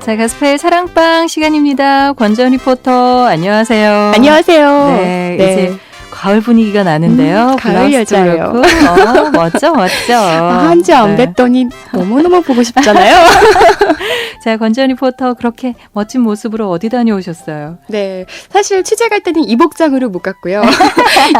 자, 가스펠 사랑방 시간입니다. 권전 리포터 안녕하세요. 안녕하세요. 네, 이제 가을 분위기가 나는데요. 가을 여자예요. 멋져. 한지 안 네. 뵀더니 너무너무 보고 싶잖아요. 자, 권전 리포터 그렇게 멋진 모습으로 어디 다녀오셨어요? 네, 사실 취재 갈 때는 이 복장으로 못 갔고요.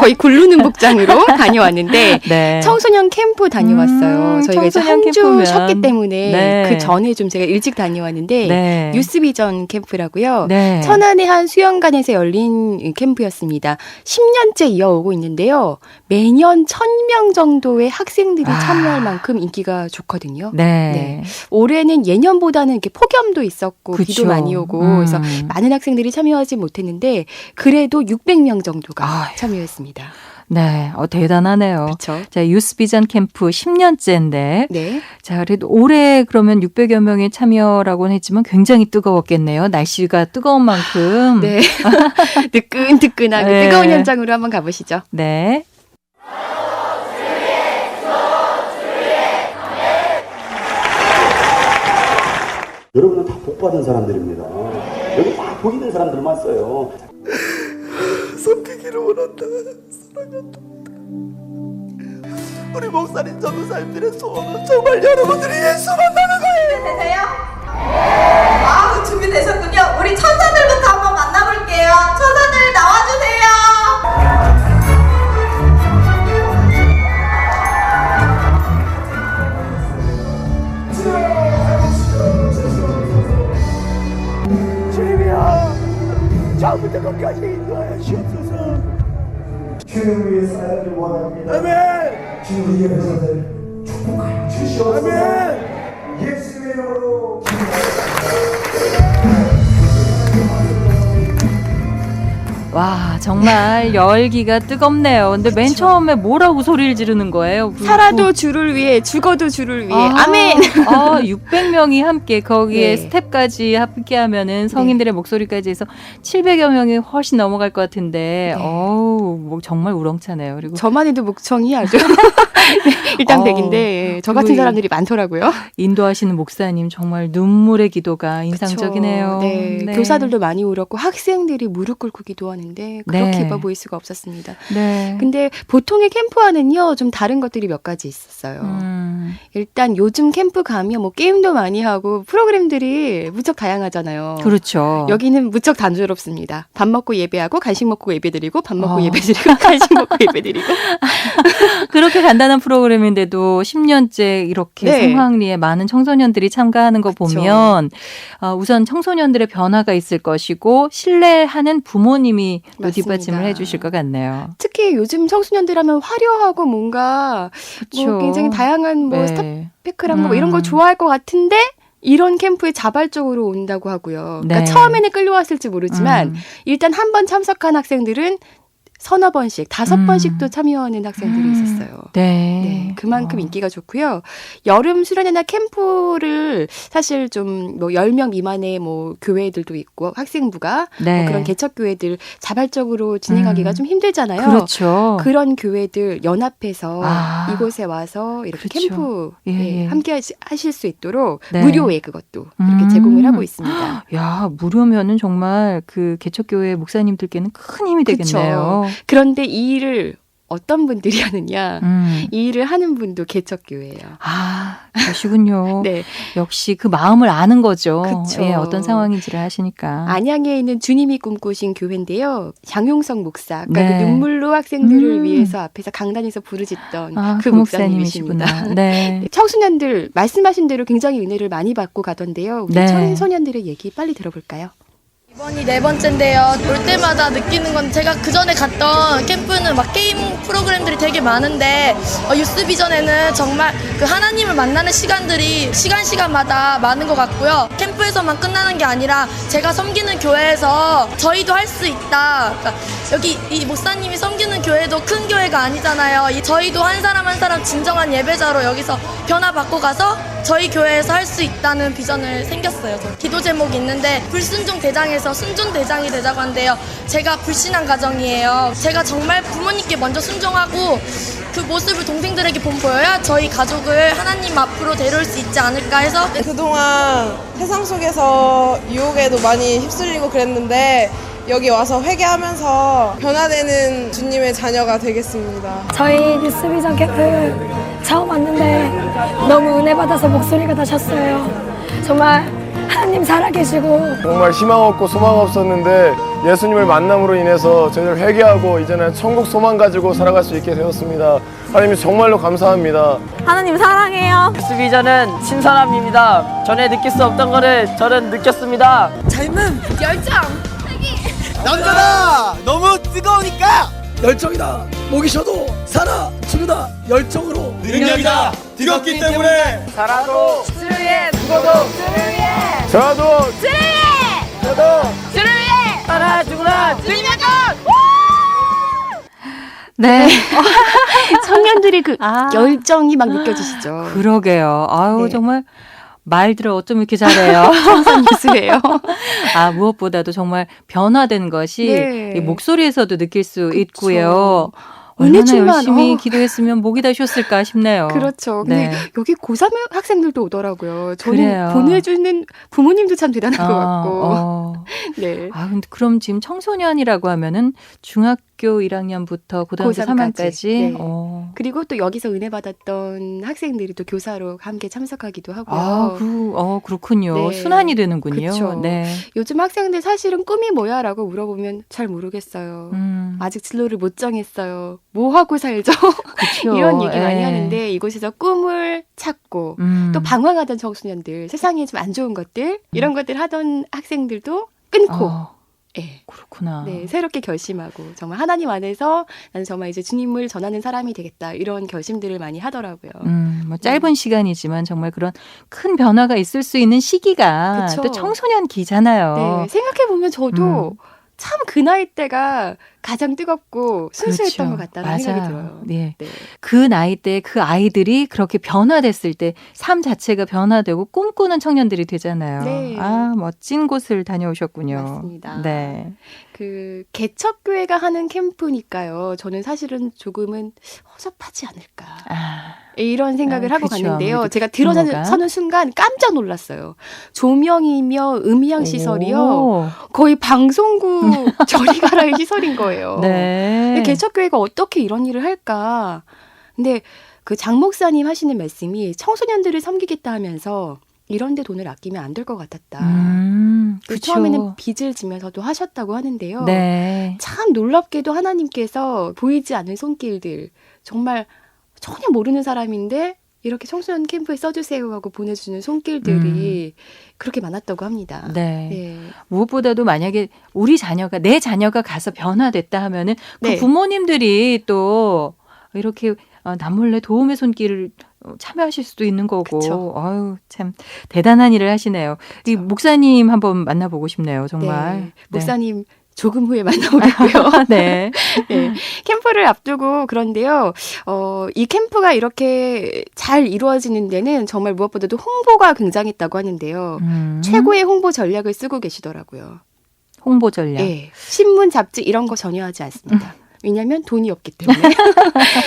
거의 굴르는 복장으로 다녀왔는데 네. 청소년 캠프 다녀왔어요. 저희가 이제 청소년 한 주 캠프면. 쉬었기 때문에 네. 그 전에 좀 제가 일찍 다녀왔는데 네. 유스비전 캠프라고요. 네. 천안의 한 수영관에서 열린 캠프였습니다. 10년째 이어오고 있는데요. 매년 1,000명 정도의 학생들이 참여할 만큼 인기가 좋거든요. 네. 올해는 예년보다는 이렇게 폭염도 있었고 그쵸. 비도 많이 오고 그래서 많은 학생들이 참여하지 못했는데 그래도 600명 정도가 아유. 참여했습니다. 네. 대단하네요. 그렇죠. 자, 유스비전 캠프 10년째인데 네. 자, 그래도 올해 그러면 600여 명의 참여라고는 했지만 굉장히 뜨거웠겠네요. 날씨가 뜨거운 만큼. 네. 뜨끈뜨끈하게 네. 뜨거운 현장으로 한번 가보시죠. 네. 여러분은 다 복받은 사람들입니다. 여기 다 복 있는 사람들만 써요. 섬기기를 원한다. 사랑한다. 우리 목사님 전도사님들의 소원은 정말 여러분들이 예수 만나는 거예요. 되세요? 아, 준비되셨군요. 우리 천사들부터 한번 만나볼게요. 천사들 나와주세요. 주님이야, 처음부터 끝까지 인도하여 주옵소서. 주님을 위해 살기를 원합니다. 아멘. 주님의 백성들 축복하여 주시옵소서. 아멘. 예수님의 이름으로 와, 정말 열기가 뜨겁네요. 근데 맨 처음에 뭐라고 소리를 지르는 거예요? 살아도 주를 위해 죽어도 주를 위해 아멘. 600명이 함께 거기에 네. 스텝까지 함께 하면은 성인들의 목소리까지 해서 700여 명이 훨씬 넘어갈 것 같은데 네. 뭐 정말 우렁차네요. 그리고 저만 해도 목청이 아주 일당백인데 저 같은 그리고 사람들이 많더라고요. 인도하시는 목사님 정말 눈물의 기도가 인상적이네요. 그쵸. 네. 교사들도 많이 울었고 학생들이 무릎 꿇고 기도하는데 그렇게 네. 예뻐 보일 수가 없었습니다. 네. 근데 보통의 캠프와는요 좀 다른 것들이 몇 가지 있었어요. 일단 요즘 캠프 가면 뭐 게임도 많이 하고 프로그램들이 무척 다양하잖아요. 그렇죠. 여기는 무척 단조롭습니다. 밥 먹고 예배하고 간식 먹고 예배드리고 밥 먹고 예배드리고 간식 먹고 예배드리고 그렇게 간단한 프로그램인데도 10년째 이렇게 네. 성황리에 많은 청소년들이 참가하는 거 그쵸. 보면 우선 청소년들의 변화가 있을 것이고 신뢰하는 부모님이 또 맞습니다. 뒷받침을 해주실 것 같네요. 특히 요즘 청소년들 하면 화려하고 뭔가 뭐 그쵸. 굉장히 다양한 뭐 네. 스타백크랑 뭐 이런 거 좋아할 것 같은데 이런 캠프에 자발적으로 온다고 하고요. 그러니까 네. 처음에는 끌려왔을지 모르지만 일단 한 번 참석한 학생들은 서너 번씩, 5번씩도 참여하는 학생들이 있었어요. 네. 네, 그만큼 인기가 좋고요. 여름 수련회나 캠프를 사실 좀 뭐 10명 미만의 뭐 교회들도 있고 학생부가 네. 뭐 그런 개척교회들 자발적으로 진행하기가 좀 힘들잖아요. 그렇죠. 그런 교회들 연합해서 아. 이곳에 와서 이렇게 그렇죠. 캠프 예, 예. 함께 하실 수 있도록 네. 무료에 그것도 이렇게 제공을 하고 있습니다. 야, 무료면은 정말 그 개척교회 목사님들께는 큰 힘이 되겠네요. 그런데 이 일을 어떤 분들이 하느냐? 이 일을 하는 분도 개척교회예요. 아, 그러시군요. 네. 역시 그 마음을 아는 거죠. 그쵸. 예, 어떤 상황인지를 하시니까. 안양에 있는 주님이 꿈꾸신 교회인데요. 장용석 목사, 아까 네. 그 눈물로 학생들을 위해서 앞에서 강단에서 부르짖던 그 목사님이십니다. 목사님이시구나. 네. 청소년들 말씀하신 대로 굉장히 은혜를 많이 받고 가던데요. 우리 네. 청소년들의 얘기 빨리 들어볼까요? 이번이 4번째인데요. 올 때마다 느끼는 건 제가 그 전에 갔던 캠프는 막 게임 프로그램들이 되게 많은데 유스비전에는 정말 그 하나님을 만나는 시간들이 시간마다 많은 것 같고요. 캠프에서만 끝나는 게 아니라 제가 섬기는 교회에서 저희도 할 수 있다. 그러니까 여기 이 목사님이 섬기는 교회도 큰 교회가 아니잖아요. 저희도 한 사람 진정한 예배자로 여기서 변화받고 가서 저희 교회에서 할 수 있다는 비전을 생겼어요. 저 기도 제목이 있는데 불순종 대장에서 교회에서 순종 대장이 되자고 한대요. 제가 불신한 가정이에요. 제가 정말 부모님께 먼저 순종하고 그 모습을 동생들에게 보여야 저희 가족을 하나님 앞으로 데려올 수 있지 않을까 해서 그동안 세상 속에서 유혹에도 많이 휩쓸리고 그랬는데 여기 와서 회개하면서 변화되는 주님의 자녀가 되겠습니다. 저희 뉴스비전 캠프 처음 왔는데 너무 은혜 받아서 목소리가 나셨어요. 정말 하나님 살아계시고 정말 희망 없고 소망 없었는데 예수님을 만남으로 인해서 저희들 회개하고 이제는 천국 소망 가지고 살아갈 수 있게 되었습니다. 하나님 정말로 감사합니다. 하나님 사랑해요. 뉴스비전은 신선함입니다. 전에 느낄 수 없던 거를 저는 느꼈습니다. 삶은 열정! 남자다! 너무 뜨거우니까! 열정이다. 목이 쉬어도 살아. 죽으다. 열정으로. 능력이다! 뜨겁기 때문에! 살아도 주를 위해 죽어도 저도 살아 죽으나 네. 청년들의 그 아. 열정이 막 느껴지시죠. 그러게요. 아유, 네. 정말 말들을 어쩜 이렇게 잘해요. 청산 뉴스예요. 아, 무엇보다도 정말 변화된 것이 네. 이 목소리에서도 느낄 수 그쵸. 있고요. 은혜 얼마나 충만, 열심히 기도했으면 목이 다 쉬었을까 싶네요. 그렇죠. 근데 네. 여기 고3 학생들도 오더라고요. 저는 그래요. 보내주는 부모님도 참 대단한 것 아, 같고. 네. 아, 근데 그럼 지금 청소년이라고 하면은 중학교 1학년부터 고등학교 고3 3학년까지. 까지. 네. 어. 그리고 또 여기서 은혜 받았던 학생들이 또 교사로 함께 참석하기도 하고요. 아, 그렇군요. 네. 순환이 되는군요. 그쵸. 네. 요즘 학생들 사실은 꿈이 뭐야? 라고 물어보면 잘 모르겠어요. 아직 진로를 못 정했어요. 뭐 하고 살죠? 그쵸. 이런 얘기 많이 예. 하는데 이곳에서 꿈을 찾고 또 방황하던 청소년들, 세상에 좀 안 좋은 것들 이런 것들 하던 학생들도 끊고 예. 그렇구나. 네, 새롭게 결심하고 정말 하나님 안에서 나는 정말 이제 주님을 전하는 사람이 되겠다 이런 결심들을 많이 하더라고요. 뭐 짧은 시간이지만 정말 그런 큰 변화가 있을 수 있는 시기가 그쵸. 또 청소년기잖아요. 네, 생각해 보면 저도 참 그 나이 때가 가장 뜨겁고 순수했던 것 같다는 맞아요. 생각이 들어요. 네. 네. 그 나이 때 그 아이들이 그렇게 변화됐을 때 삶 자체가 변화되고 꿈꾸는 청년들이 되잖아요. 네. 아, 멋진 곳을 다녀오셨군요. 맞습니다. 네. 그 개척교회가 하는 캠프니까요. 저는 사실은 조금은 허접하지 않을까. 이런 생각을 하고 그쵸. 갔는데요. 아무래도 제가 규모가. 들어서는 순간 깜짝 놀랐어요. 조명이며 음향 시설이요. 오. 거의 방송국 저리 가라의 시설인 거예요. 네. 근데 개척교회가 어떻게 이런 일을 할까. 근데 그 장 목사님 하시는 말씀이 청소년들을 섬기겠다 하면서 이런 데 돈을 아끼면 안 될 것 같았다. 그쵸. 처음에는 빚을 지면서도 하셨다고 하는데요. 네. 참 놀랍게도 하나님께서 보이지 않는 손길들, 정말 전혀 모르는 사람인데 이렇게 청소년 캠프에 써주세요 하고 보내주는 손길들이 그렇게 많았다고 합니다. 네. 네. 무엇보다도 만약에 내 자녀가 가서 변화됐다 하면은 그 네. 부모님들이 또 이렇게 남몰래 도움의 손길을 참여하실 수도 있는 거고. 그쵸. 아유, 참 대단한 일을 하시네요. 이 목사님 한번 만나보고 싶네요, 정말. 네. 목사님 조금 후에 만나보겠고요. 네. 네. 캠프를 앞두고 그런데요. 이 캠프가 이렇게 잘 이루어지는 데는 정말 무엇보다도 홍보가 굉장했다고 하는데요. 최고의 홍보 전략을 쓰고 계시더라고요. 홍보 전략. 네. 신문, 잡지 이런 거 전혀 하지 않습니다. 왜냐하면 돈이 없기 때문에.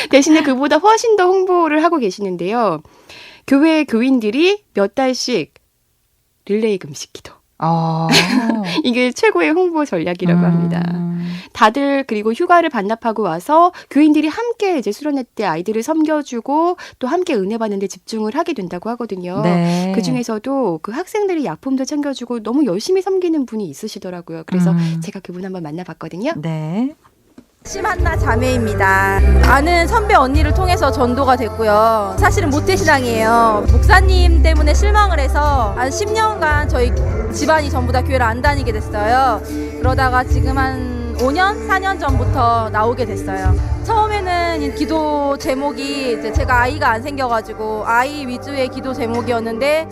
대신에 그보다 훨씬 더 홍보를 하고 계시는데요. 교회 교인들이 몇 달씩 릴레이 금식 기도. 이게 최고의 홍보 전략이라고 합니다. 다들 그리고 휴가를 반납하고 와서 교인들이 함께 이제 수련회 때 아이들을 섬겨주고 또 함께 은혜 받는 데 집중을 하게 된다고 하거든요. 네. 그중에서도 그 학생들이 약품도 챙겨주고 너무 열심히 섬기는 분이 있으시더라고요. 그래서 제가 그분 한번 만나봤거든요. 네. 심한나 자매입니다. 아는 선배 언니를 통해서 전도가 됐고요. 사실은 모태신앙이에요. 목사님 때문에 실망을 해서 한 10년간 저희 집안이 전부 다 교회를 안 다니게 됐어요. 그러다가 지금 한 5년, 4년 전부터 나오게 됐어요. 처음에는 기도 제목이 이제 제가 아이가 안 생겨가지고 아이 위주의 기도 제목이었는데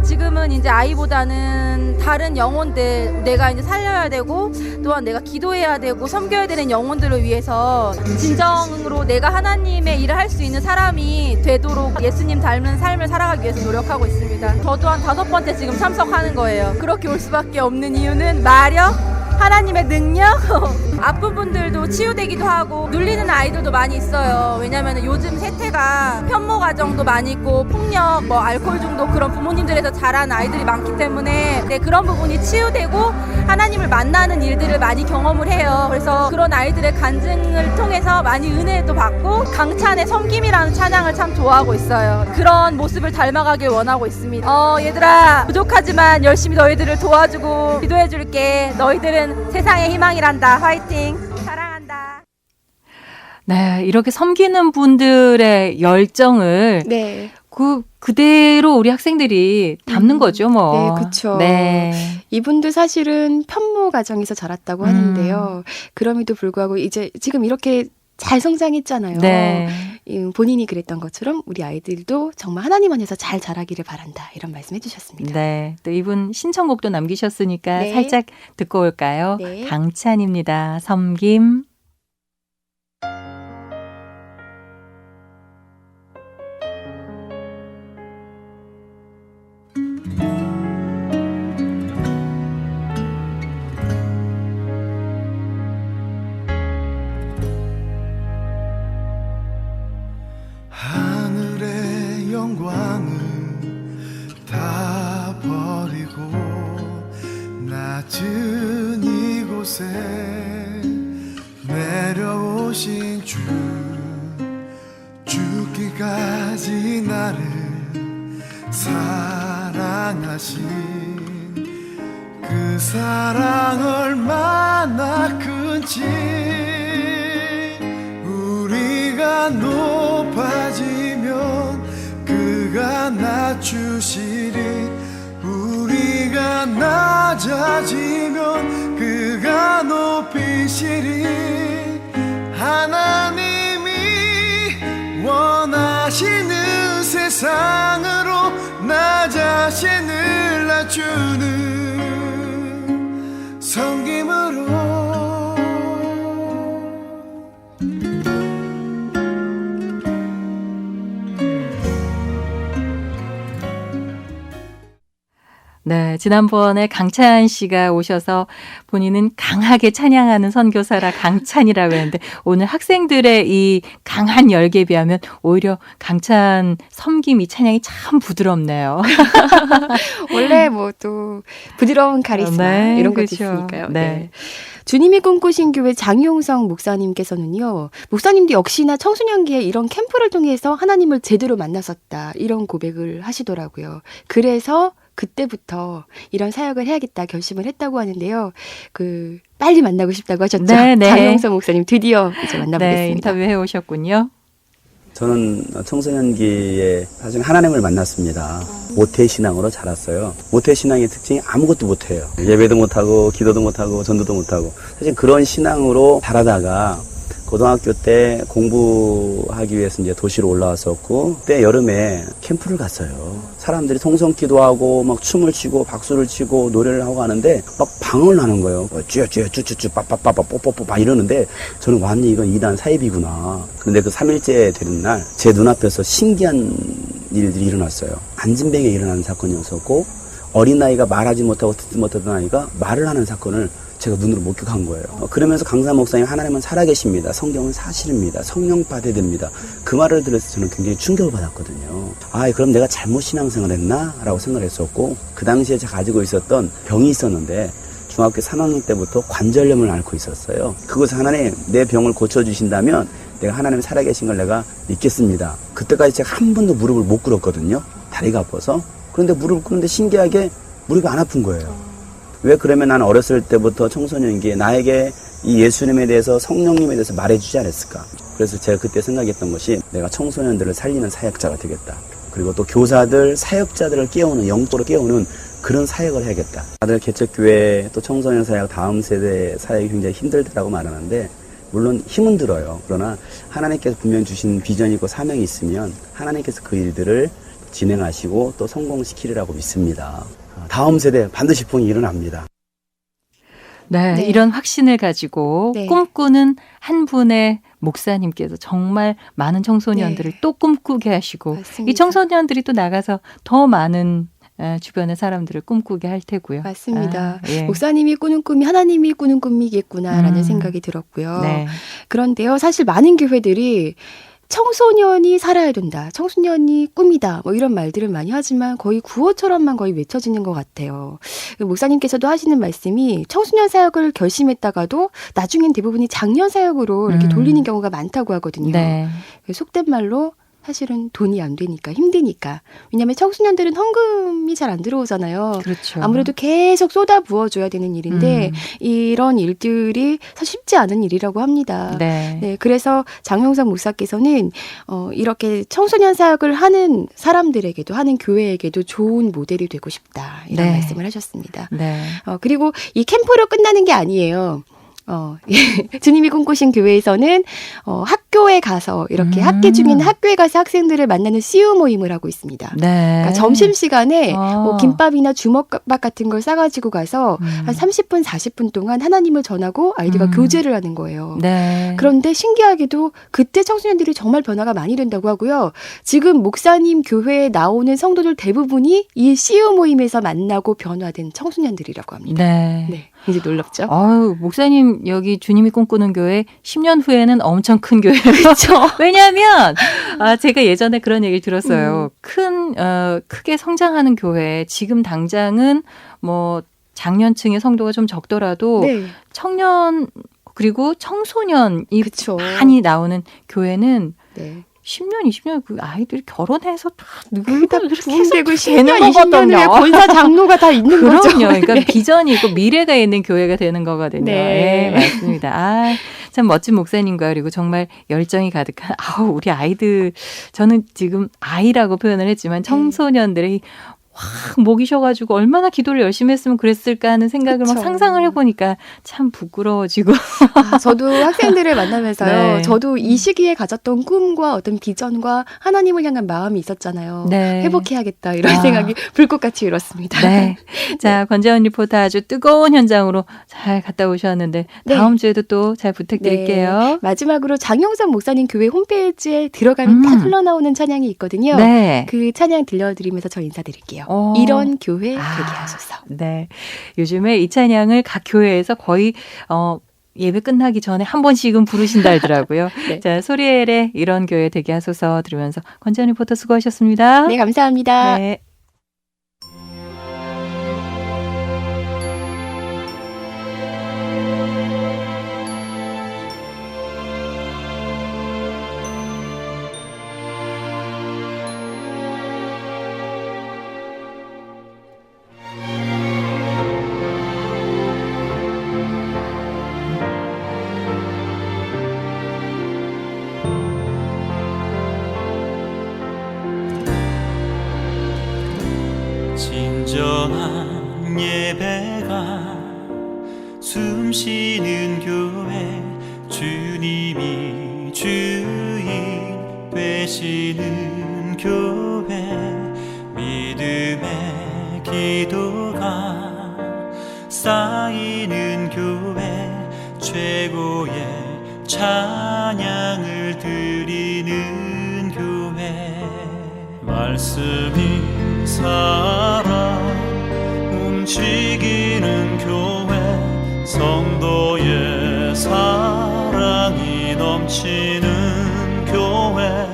지금은 이제 아이보다는 다른 영혼들, 내가 이제 살려야 되고 또한 내가 기도해야 되고 섬겨야 되는 영혼들을 위해서 진정으로 내가 하나님의 일을 할 수 있는 사람이 되도록 예수님 닮은 삶을 살아가기 위해서 노력하고 있습니다. 저도 한 5번째 지금 참석하는 거예요. 그렇게 올 수밖에 없는 이유는 마력, 하나님의 능력, 아픈 분들도 치유되기도 하고 눌리는 아이들도 많이 있어요. 왜냐면 요즘 세태가 편모 가정도 많이 있고 폭력, 뭐 알코올 중독 그런 부모님들에서 자란 아이들이 많기 때문에 그런 부분이 치유되고 하나님을 만나는 일들을 많이 경험을 해요. 그래서 그런 아이들의 간증을 통해서 많이 은혜도 받고 강찬의 섬김이라는 찬양을 참 좋아하고 있어요. 그런 모습을 닮아가길 원하고 있습니다. 얘들아, 부족하지만 열심히 너희들을 도와주고 기도해줄게. 너희들은 세상의 희망이란다. 화이팅. 사랑한다. 네, 이렇게 섬기는 분들의 열정을 네. 그대로 우리 학생들이 담는 거죠, 뭐. 네, 그렇죠. 네. 이분도 사실은 편모 가정에서 자랐다고 하는데요. 그럼에도 불구하고 이제 지금 이렇게 잘 성장했잖아요. 네. 본인이 그랬던 것처럼 우리 아이들도 정말 하나님 안에서 잘 자라기를 바란다. 이런 말씀해 주셨습니다. 네. 또 이분 신청곡도 남기셨으니까 네. 살짝 듣고 올까요? 네. 강찬입니다. 섬김. 하늘의 영광을 다 버리고 낮은 이곳에 내려오신 주, 죽기까지 나를 사랑하신 그 사랑 얼마나 큰지 우리가 높아지면 그가 낮추시리 우리가 낮아지면 그가 높이시리 하나님이 원하시는 세상으로 나 자신을 낮추는 섬김으로 네, 지난번에 강찬 씨가 오셔서 본인은 강하게 찬양하는 선교사라 강찬이라고 했는데 오늘 학생들의 이 강한 열기에 비하면 오히려 강찬 섬김 이 찬양이 참 부드럽네요. 원래 뭐 또 부드러운 카리스마 네, 이런 것도 그렇죠. 있으니까요. 네. 주님이 꿈꾸신 교회 장용성 목사님께서는요. 목사님도 역시나 청소년기에 이런 캠프를 통해서 하나님을 제대로 만났었다. 이런 고백을 하시더라고요. 그래서 그때부터 이런 사역을 해야겠다 결심을 했다고 하는데요. 빨리 만나고 싶다고 하셨죠. 네, 네. 장용성 목사님 드디어 이제 만나보겠습니다. 네, 인터뷰해 오셨군요. 저는 청소년기에 사실 하나님을 만났습니다. 모태신앙으로 자랐어요. 모태신앙의 특징이 아무것도 못해요. 예배도 못하고 기도도 못하고 전도도 못하고 사실 그런 신앙으로 자라다가 고등학교 때 공부하기 위해서 이제 도시로 올라왔었고 그때 여름에 캠프를 갔어요. 사람들이 통성기도하고 막 춤을 추고 박수를 치고 노래를 하고 하는데 막 방언을 하는 거예요. 쭈쭈쭈쭈쭈 빠빠빠빠 뽀뽀뽀 이러는데 저는 완전히 이건 이단 사입이구나. 그런데 그 3일째 되는 날 제 눈앞에서 신기한 일들이 일어났어요. 안진뱅에 일어나는 사건이었었고 어린아이가 말하지 못하고 듣지 못하던 아이가 말을 하는 사건을 제가 눈으로 목격한 거예요. 그러면서 강사 목사님 하나님은 살아계십니다. 성경은 사실입니다. 성령 받아야 됩니다. 그 말을 들어서 저는 굉장히 충격을 받았거든요. 그럼 내가 잘못 신앙생활 했나? 라고 생각을 했었고 그 당시에 제가 가지고 있었던 병이 있었는데 중학교 3학년 때부터 관절염을 앓고 있었어요. 그것을 하나님 내 병을 고쳐주신다면 내가 하나님 살아계신 걸 내가 믿겠습니다. 그때까지 제가 한 번도 무릎을 못 꿇었거든요. 다리가 아파서. 그런데 무릎을 꿇는데 신기하게 무릎이 안 아픈 거예요. 왜 그러면 나는 어렸을 때부터 청소년기에 나에게 이 예수님에 대해서 성령님에 대해서 말해주지 않았을까. 그래서 제가 그때 생각했던 것이 내가 청소년들을 살리는 사역자가 되겠다. 그리고 또 교사들, 사역자들을 깨우는 영적으로 깨우는 그런 사역을 해야겠다. 다들 개척교회 또 청소년 사역 다음 세대 사역이 굉장히 힘들다고 말하는데 물론 힘은 들어요. 그러나 하나님께서 분명히 주신 비전이 있고 사명이 있으면 하나님께서 그 일들을 진행하시고 또 성공시키리라고 믿습니다. 다음 세대 반드시 본이 일어납니다. 네, 네. 이런 확신을 가지고 네. 꿈꾸는 한 분의 목사님께서 정말 많은 청소년들을 또 꿈꾸게 하시고 맞습니다. 이 청소년들이 또 나가서 더 많은 주변의 사람들을 꿈꾸게 할 테고요. 맞습니다. 예. 목사님이 꾸는 꿈이 하나님이 꾸는 꿈이겠구나라는 음. 생각이 들었고요. 네. 그런데요, 사실 많은 교회들이 청소년이 살아야 된다, 청소년이 꿈이다, 뭐 이런 말들을 많이 하지만 거의 구호처럼만 거의 외쳐지는 것 같아요. 목사님께서도 하시는 말씀이 청소년 사역을 결심했다가도 나중엔 대부분이 장년 사역으로 이렇게 돌리는 경우가 많다고 하거든요. 네. 속된 말로 사실은 돈이 안 되니까, 힘드니까. 왜냐하면 청소년들은 헌금이 잘 안 들어오잖아요. 그렇죠. 아무래도 계속 쏟아 부어줘야 되는 일인데 이런 일들이 사실 쉽지 않은 일이라고 합니다. 네. 네, 그래서 장용석 목사께서는 이렇게 청소년 사역을 하는 사람들에게도, 하는 교회에게도 좋은 모델이 되고 싶다, 이런 네. 말씀을 하셨습니다. 네. 그리고 이 캠프로 끝나는 게 아니에요. 주님이 꿈꾸신 교회에서는 학교에 가서 이렇게 학기 중에 있는 학교에 가서 학생들을 만나는 CU 모임을 하고 있습니다. 네. 그러니까 점심시간에 아. 뭐 김밥이나 주먹밥 같은 걸 싸가지고 가서 한 30분, 40분 동안 하나님을 전하고 아이들과 교제를 하는 거예요. 네. 그런데 신기하게도 그때 청소년들이 정말 변화가 많이 된다고 하고요. 지금 목사님 교회에 나오는 성도들 대부분이 이 CU 모임에서 만나고 변화된 청소년들이라고 합니다. 네. 네, 이제 놀랍죠? 아유, 목사님 여기 주님이 꿈꾸는 교회 10년 후에는 엄청 큰 교회예요. 그렇죠. 왜냐하면 제가 예전에 그런 얘기를 들었어요. 크게 성장하는 교회 지금 당장은 뭐 장년층의 성도가 좀 적더라도 네. 청년 그리고 청소년이 그쵸. 많이 나오는 교회는 네. 10년, 20년 그 아이들이 결혼해서 다 늙고 다 이렇게 부흥되고 계속 되는 10년, 20년 후에 거거든요. 권사 장로가 다 있는 거죠. 그럼요. 그러니까 네. 비전이 있고 미래가 있는 교회가 되는 거거든요. 네. 네, 맞습니다. 참 멋진 목사님과 그리고 정말 열정이 가득한 우리 아이들 저는 지금 아이라고 표현을 했지만 청소년들의 확 목이셔가지고 얼마나 기도를 열심히 했으면 그랬을까 하는 생각을 막 그쵸. 상상을 해보니까 참 부끄러워지고. 저도 학생들을 만나면서요. 네. 저도 이 시기에 가졌던 꿈과 어떤 비전과 하나님을 향한 마음이 있었잖아요. 네. 회복해야겠다 이런 생각이 불꽃같이 일었습니다. 네. 자, 권재원 리포터 아주 뜨거운 현장으로 잘 갔다 오셨는데 다음 주에도 또 잘 부탁드릴게요. 네. 마지막으로 장용선 목사님 교회 홈페이지에 들어가면 딱 흘러나오는 찬양이 있거든요. 네. 그 찬양 들려드리면서 저 인사드릴게요. 이런 교회 되게 하소서. 네. 요즘에 이 찬양을 각 교회에서 거의 예배 끝나기 전에 한 번씩은 부르신다 하더라고요. 네. 자, 소리엘의 이런 교회 되게 하소서 들으면서 권재원 리포터 수고하셨습니다. 네, 감사합니다. 네. 진정한 예배가 숨쉬는 교회 주님이 주인 되시는 교회 믿음의 기도가 쌓이는 교회 최고의 찬양을 드리는 교회 말씀이 살아 움직이는 교회 성도의 사랑이 넘치는 교회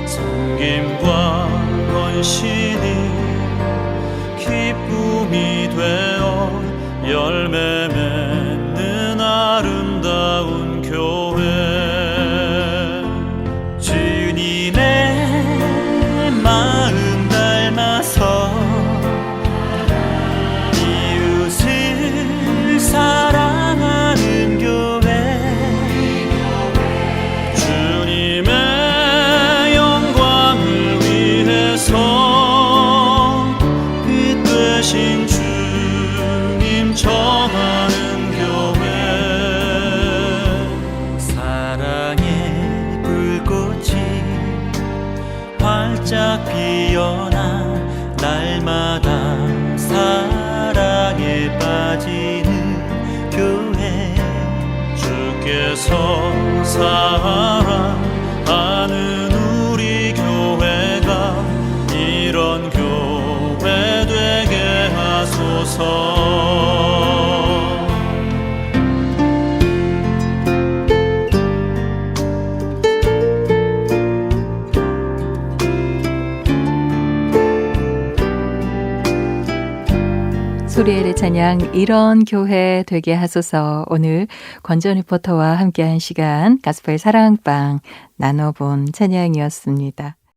섬김과 헌신이 기쁨이 되어 열매 맺는 아름다운 교회 주님의 마음 이웃을 사랑하는 교회 주님의 영광을 위해서 빛되신 주님 정하는 교회 사랑의 불꽃이 활짝 피어 사랑하는 우리 교회가 이런 교회 되게 하소서. 소리엘의 찬양 이런 교회 되게 하소서. 오늘 권전 리포터와 함께한 시간 가스펠 사랑방 나눠본 찬양이었습니다.